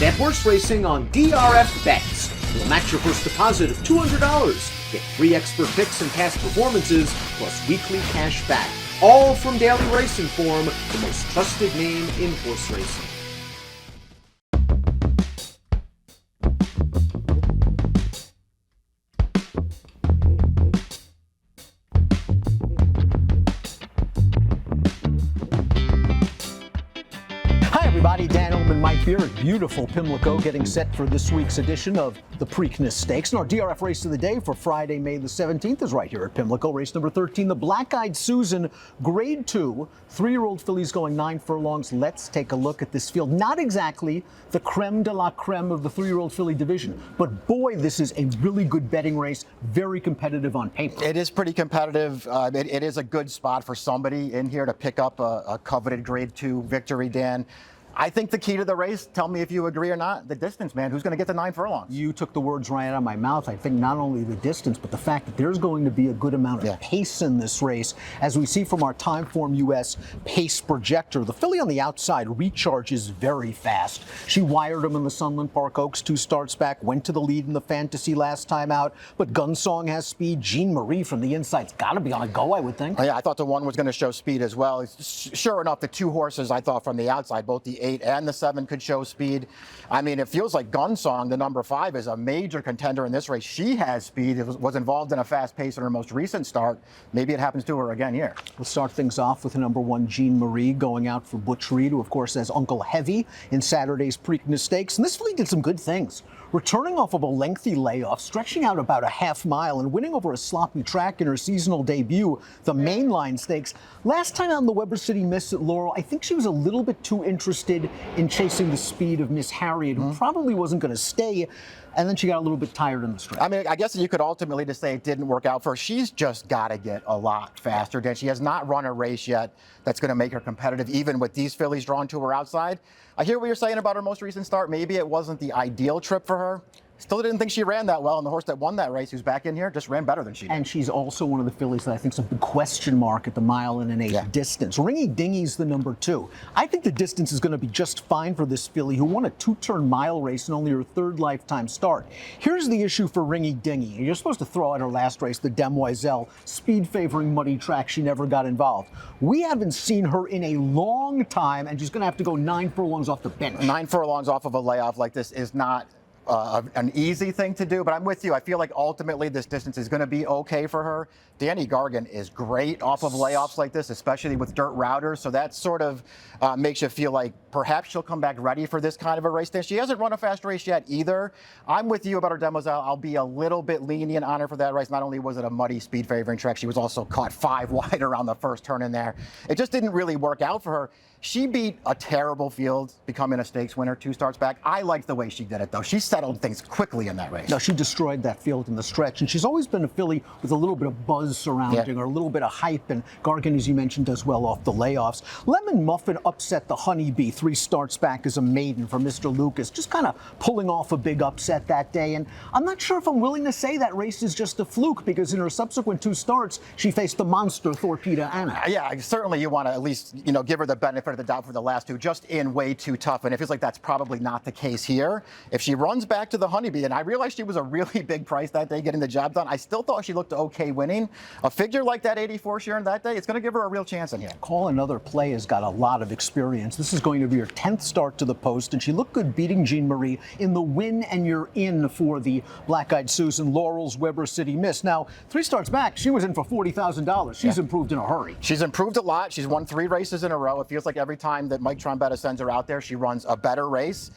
Bet horse racing on DRF Bets. We'll match your first deposit of $200. Get free expert picks and past performances, plus weekly cash back. All from Daily Racing Form, the most trusted name in horse racing. Dan Illman, Mike here at beautiful Pimlico, getting set for this week's edition of the Preakness Stakes. And our DRF race of the day for Friday, May the 17th is right here at Pimlico. Race number 13, the Black-Eyed Susan, Grade 2, 3-year-old fillies going 9 furlongs. Let's take a look at this field. Not exactly the creme de la creme of the 3-year-old filly division, but boy, this is a really good betting race, very competitive on paper. It is pretty competitive. It is a good spot for somebody in here to pick up a coveted Grade 2 victory, Dan. I think the key to the race, tell me if you agree or not, the distance, man. Who's going to get the 9 furlongs? You took the words right out of my mouth. I think not only the distance, but the fact that there's going to be a good amount of pace in this race. As we see from our Timeform US pace projector, the filly on the outside recharges very fast. She wired him in the Sunland Park Oaks 2 starts back, went to the lead in the Fantasy last time out, but Gunsong has speed. Jean Marie from the inside's got to be on a go, I would think. Yeah, I thought the 1 was going to show speed as well. Sure enough, the 2 horses I thought from the outside, both the 8 and the 7 could show speed. I mean, it feels like Gunsong, the number 5, is a major contender in this race. She has speed. It was involved in a fast pace in her most recent start. Maybe it happens to her again here. We'll start things off with number 1, Jean Marie, going out for Butch Reed, who of course has Uncle Heavy in Saturday's Preakness Stakes. And this filly did some good things. Returning off of a lengthy layoff, stretching out about a half mile and winning over a sloppy track in her seasonal debut, the Mainline Stakes. Last time out in the Weber City Miss at Laurel, I think she was a little bit too interested in chasing the speed of Miss Harriet, who probably wasn't going to stay. And then she got a little bit tired in the stretch. I mean, I guess you could ultimately just say it didn't work out for her. She's just got to get a lot faster. Dan, she has not run a race yet that's going to make her competitive, even with these fillies drawn to her outside. I hear what you're saying about her most recent start. Maybe it wasn't the ideal trip for her. Still didn't think she ran that well, and the horse that won that race, who's back in here, just ran better than she did. And she's also one of the fillies that I think is a big question mark at the 1.125 distance. Ringy Dingy's the number 2. I think the distance is going to be just fine for this filly, who won a 2-turn mile race in only her 3rd lifetime start. Here's the issue for Ringy Dingy. You're supposed to throw out her last race, the Demoiselle, speed favoring muddy track. She never got involved. We haven't seen her in a long time, and she's going to have to go 9 furlongs off the bench. 9 furlongs off of a layoff like this is not an easy thing to do, but I'm with you. I feel like ultimately this distance is going to be okay for her. Danny Gargan is great off of layoffs like this, especially with dirt routers, so that sort of makes you feel like perhaps she'll come back ready for this kind of a race. She hasn't run a fast race yet either. I'm with you about her Demoiselle. I'll be a little bit lenient on her for that race. Not only was it a muddy speed favoring track, she was also caught 5 wide around the first turn in there. It just didn't really work out for her. She beat a terrible field, becoming a stakes winner 2 starts back. I liked the way she did it, though. She settled things quickly in that race. No, she destroyed that field in the stretch, and she's always been a filly with a little bit of buzz surrounding her, a little bit of hype, and Gargan, as you mentioned, does well off the layoffs. Lemon Muffin upset the Honeybee 3 starts back as a maiden for Mr. Lucas, just kind of pulling off a big upset that day, and I'm not sure if I'm willing to say that race is just a fluke, because in her subsequent 2 starts, she faced the monster Thorpeda Anna. Yeah, certainly you want to at least, give her the benefit of the doubt for the last 2, just in way too tough, and it feels like that's probably not the case here. If she runs back to the Honeybee, and I realized she was a really big price that day getting the job done, I still thought she looked okay winning. A figure like that 84 she earned that day, it's going to give her a real chance in here. Call Another Play has got a lot of experience. This is going to be her 10th start to the post, and she looked good beating Jean Marie in the win and you're in for the Black-Eyed Susan Laurel's Weber City Miss. Now, 3 starts back, she was in for $40,000. She's improved in a hurry. She's improved a lot. She's won 3 races in a row. It feels like every time that Mike Trombetta sends her out there, she runs a better race.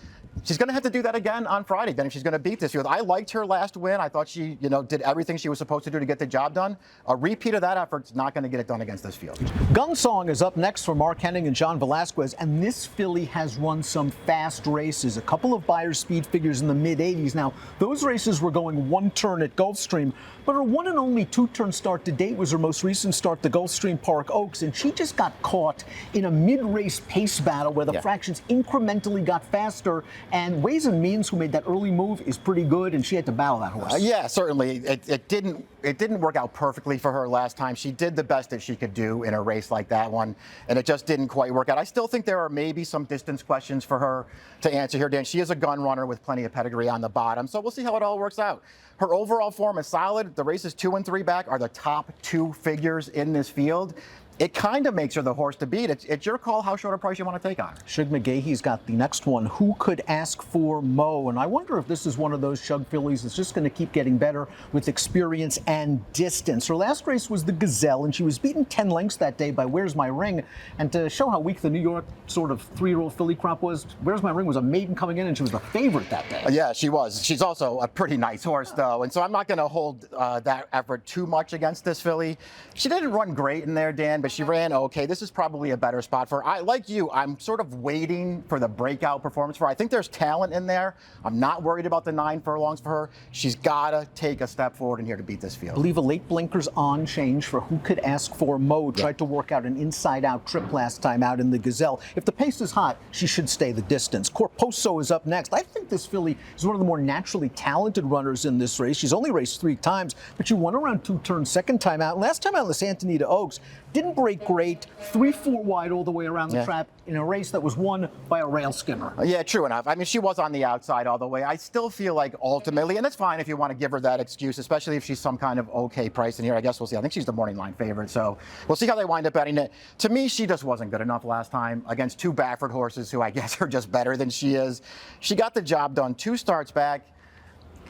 She's going to have to do that again on Friday, then, if she's going to beat this field. I liked her last win. I thought she, did everything she was supposed to do to get the job done. A repeat of that effort is not going to get it done against this field. Gunsong is up next for Mark Henning and John Velasquez, and this filly has run some fast races. A couple of Beyer speed figures in the mid-80s. Now, those races were going 1 turn at Gulfstream, but her 1 and only 2-turn start to date was her most recent start, the Gulfstream Park Oaks, and she just got caught in a mid-race pace battle where the fractions incrementally got faster, And Ways and Means, who made that early move, is pretty good, and she had to battle that horse. Yeah, certainly. It didn't work out perfectly for her last time. She did the best that she could do in a race like that one, and it just didn't quite work out. I still think there are maybe some distance questions for her to answer here, Dan. She is a gun runner with plenty of pedigree on the bottom, so we'll see how it all works out. Her overall form is solid. The races 2 and 3 back are the top 2 figures in this field. It kind of makes her the horse to beat. It's your call how short a price you want to take on her. Shug McGaughey's got the next one. Who Could Ask for Mo? And I wonder if this is one of those Shug fillies that's just going to keep getting better with experience and distance. Her last race was the Gazelle, and she was beaten 10 lengths that day by Where's My Ring. And to show how weak the New York sort of 3-year-old filly crop was, Where's My Ring was a maiden coming in, and she was the favorite that day. Yeah, she was. She's also a pretty nice horse, though. And so I'm not going to hold that effort too much against this filly. She didn't run great in there, Dan, but she ran okay. This is probably a better spot for her. Like you, I'm sort of waiting for the breakout performance for her. I think there's talent in there. I'm not worried about the 9 furlongs for her. She's got to take a step forward in here to beat this field. I believe a late blinkers on change for Who Could Ask for Mo. Tried to work out an inside-out trip last time out in the Gazelle. If the pace is hot, she should stay the distance. Corposo is up next. I think this filly is one of the more naturally talented runners in this race. She's only raced 3 times, but she won around 2 turns second time out. Last time out in the Santa Anita Oaks, didn't break great, 3-4 wide all the way around the trap in a race that was won by a rail skimmer. Yeah, true enough. I mean, she was on the outside all the way. I still feel like ultimately, and it's fine if you want to give her that excuse, especially if she's some kind of okay price in here. I guess we'll see. I think she's the morning line favorite, so we'll see how they wind up betting it. To me, she just wasn't good enough last time against 2 Baffert horses who I guess are just better than she is. She got the job done 2 starts back.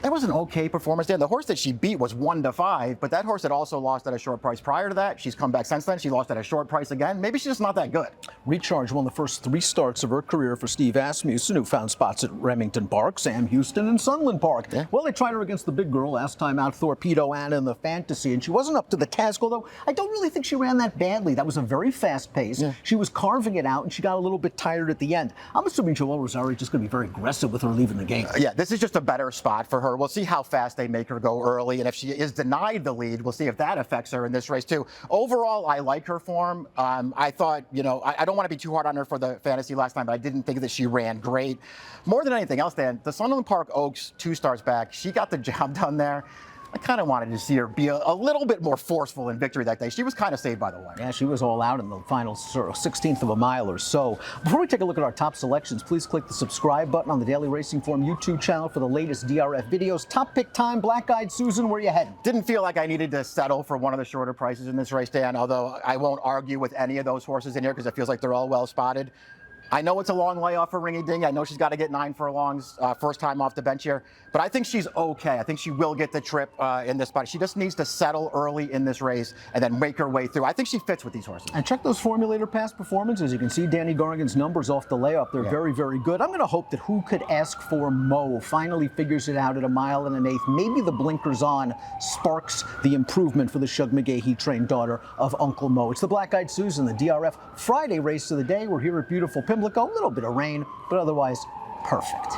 That was an okay performance, Dan. The horse that she beat was 1-5, but that horse had also lost at a short price prior to that. She's come back since then. She lost at a short price again. Maybe she's just not that good. Recharge won the first 3 starts of her career for Steve Asmussen, who found spots at Remington Park, Sam Houston, and Sunland Park. Yeah. Well, they tried her against the big girl last time out, Torpedo Anna in the Fantasy, and she wasn't up to the task, although I don't really think she ran that badly. That was a very fast pace. Yeah. She was carving it out, and she got a little bit tired at the end. I'm assuming Joel Rosario is just going to be very aggressive with her leaving the game. Yeah, this is just a better spot for her. We'll see how fast they make her go early, and if she is denied the lead, we'll see if that affects her in this race too. Overall, I like her form. I thought, I don't want to be too hard on her for the Fantasy last time, but I didn't think that she ran great. More than anything else, Dan, the Sunderland Park Oaks 2 starts back, she got the job done there. I kind of wanted to see her be a little bit more forceful in victory that day. She was kind of saved by the way. Yeah, she was all out in the final 16th of a mile or so. Before we take a look at our top selections, please click the subscribe button on the Daily Racing Form YouTube channel for the latest DRF videos. Top pick time, Black-Eyed Susan, where you heading? Didn't feel like I needed to settle for one of the shorter prices in this race, Dan, although I won't argue with any of those horses in here because it feels like they're all well spotted. I know it's a long layoff for Ringy Ding. I know she's got to get 9 furlongs first time off the bench here, but I think she's okay. I think she will get the trip in this spot. She just needs to settle early in this race and then make her way through. I think she fits with these horses. And check those Formulator past performances. You can see Danny Gargan's numbers off the layoff. They're very, very good. I'm going to hope that Who Could Ask for Mo finally figures it out at 1 1/8. Maybe the blinkers on sparks the improvement for the Shug McGaughey trained daughter of Uncle Mo. It's the Black-Eyed Susan, the DRF Friday race of the day. We're here at beautiful Pimlico. A little bit of rain, but otherwise perfect.